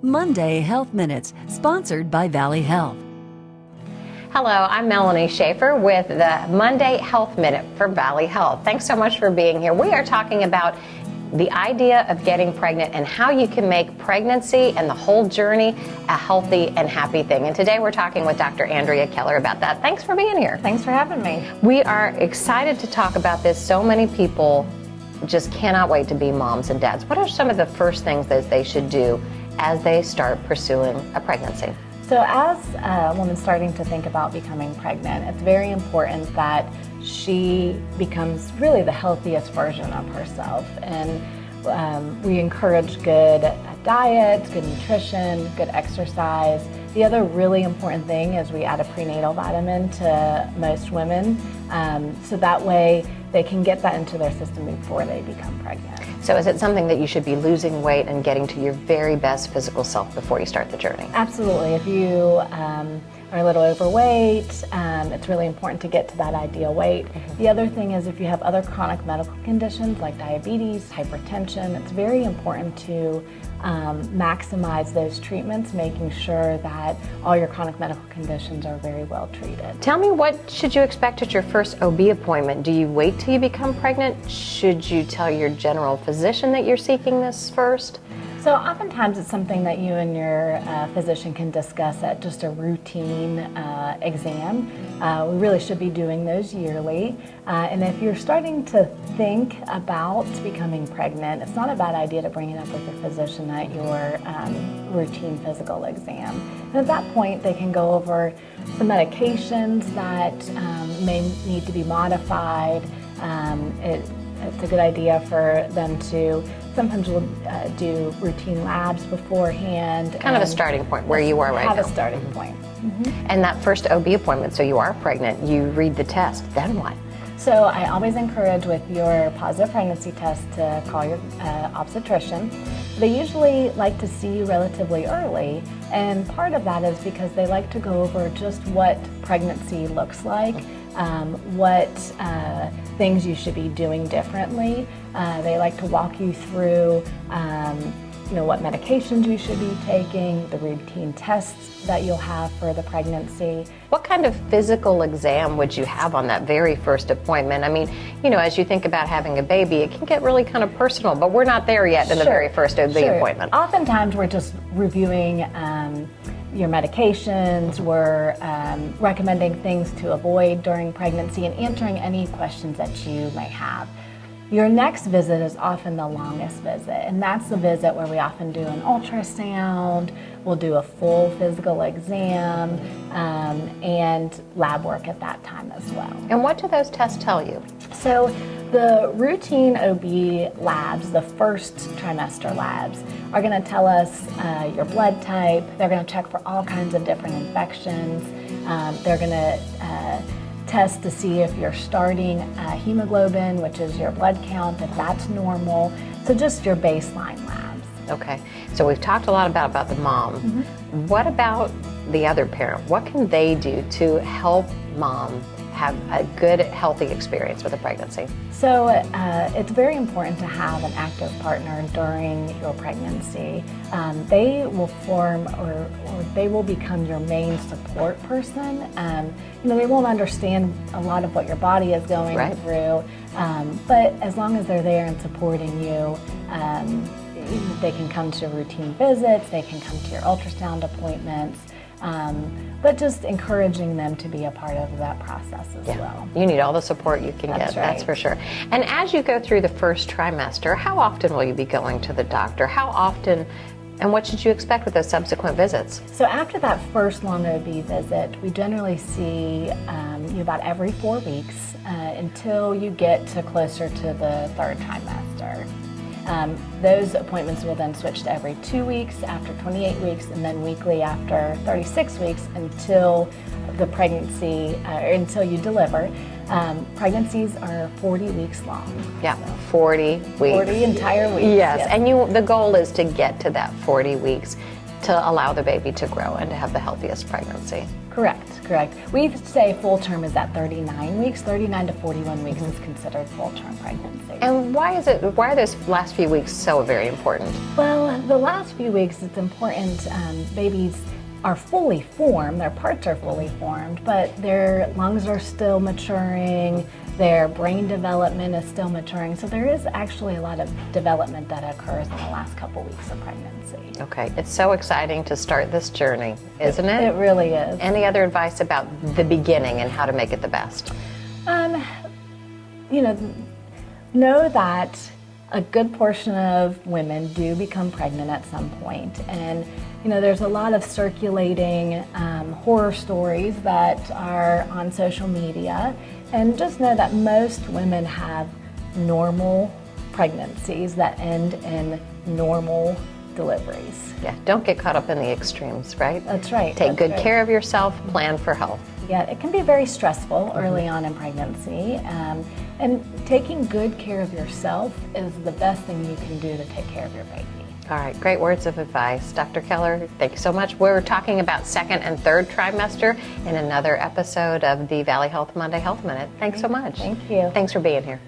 Monday Health Minutes, sponsored by Valley Health. Hello, I'm Melanie Schaefer with the Monday Health Minute for Valley Health. Thanks so much for being here. We are talking about the idea of getting pregnant and how you can make pregnancy and the whole journey a healthy and happy thing. And today we're talking with Dr. Andrea Kellar about that. Thanks for being here. Thanks for having me. We are excited to talk about this. So many people just cannot wait to be moms and dads. What are some of the first things that they should do as they start pursuing a pregnancy? So as a woman starting to think about becoming pregnant, it's very important that she becomes really the healthiest version of herself. And we encourage good diet, good nutrition, good exercise. The other really important thing is we add a prenatal vitamin to most women, so that way they can get that into their system before they become pregnant. So is it something that you should be losing weight and getting to your very best physical self before you start the journey? Absolutely. If you are a little overweight, it's really important to get to that ideal weight. Mm-hmm. The other thing is if you have other chronic medical conditions like diabetes, hypertension, it's very important to maximize those treatments, making sure that all your chronic medical conditions are very well treated. Tell me, what should you expect at your first OB appointment? Do you wait till you become pregnant? Should you tell your general physician that you're seeking this first? So oftentimes it's something that you and your physician can discuss at just a routine exam. We really should be doing those yearly. And if you're starting to think about becoming pregnant, it's not a bad idea to bring it up with your physician at your routine physical exam. And at that point, they can go over some medications that may need to be modified. It's a good idea for them to, sometimes we'll do routine labs beforehand. Kind of a starting point where you are right now. Have a starting point. Mm-hmm. And that first OB appointment, so you are pregnant, you read the test, then what? So I always encourage with your positive pregnancy test to call your obstetrician. They usually like to see you relatively early, and part of that is because they like to go over just what pregnancy looks like, what things you should be doing differently. They like to walk you through what medications you should be taking, the routine tests that you'll have for the pregnancy. What kind of physical exam would you have on that very first appointment? I mean, as you think about having a baby, it can get really kind of personal, but we're not there yet in the very first OB appointment. Oftentimes we're just reviewing your medications, we're recommending things to avoid during pregnancy and answering any questions that you may have. Your next visit is often the longest visit, and that's the visit where we often do an ultrasound, we'll do a full physical exam, and lab work at that time as well. And what do those tests tell you? So the routine OB labs, the first trimester labs, are going to tell us your blood type. They're going to check for all kinds of different infections. They're going to test to see if you're starting hemoglobin, which is your blood count, if that's normal. So just your baseline labs. Okay, so we've talked a lot about the mom. Mm-hmm. What about the other parent? What can they do to help mom have a good, healthy experience with a pregnancy? So it's very important to have an active partner during your pregnancy. They will form or they will become your main support person. They won't understand a lot of what your body is going through, but as long as they're there and supporting you, they can come to routine visits, they can come to your ultrasound appointments. But just encouraging them to be a part of that process as well. You need all the support you can get, that's for sure. And as you go through the first trimester, how often will you be going to the doctor? How often, and what should you expect with those subsequent visits? So after that first long OB visit, we generally see you about every 4 weeks until you get to closer to the third trimester. Those appointments will then switch to every 2 weeks after 28 weeks, and then weekly after 36 weeks until the pregnancy, until you deliver. Pregnancies are 40 weeks long. Yeah, 40 weeks. 40 entire weeks. Yes, and the goal is to get to that 40 weeks to allow the baby to grow and to have the healthiest pregnancy. Correct. We say full term is at 39 weeks. 39 to 41 weeks is considered full term pregnancy. And why are those last few weeks so very important? Well, the last few weeks, it's important. Babies are fully formed, their parts are fully formed, but their lungs are still maturing, their brain development is still maturing. So there is actually a lot of development that occurs in the last couple weeks of pregnancy. Okay, it's so exciting to start this journey, isn't it? It really is. Any other advice about the beginning and how to make it the best? Know that a good portion of women do become pregnant at some point, and there's a lot of circulating horror stories that are on social media, and just know that most women have normal pregnancies that end in normal deliveries. Yeah, don't get caught up in the extremes, right? That's right. Take good care of yourself, plan for health. Yeah, it can be very stressful early on in pregnancy, and taking good care of yourself is the best thing you can do to take care of your baby. All right, great words of advice. Dr. Kellar, thank you so much. We're talking about second and third trimester in another episode of the Valley Health Monday Health Minute. Thanks so much. Thank you. Thanks for being here.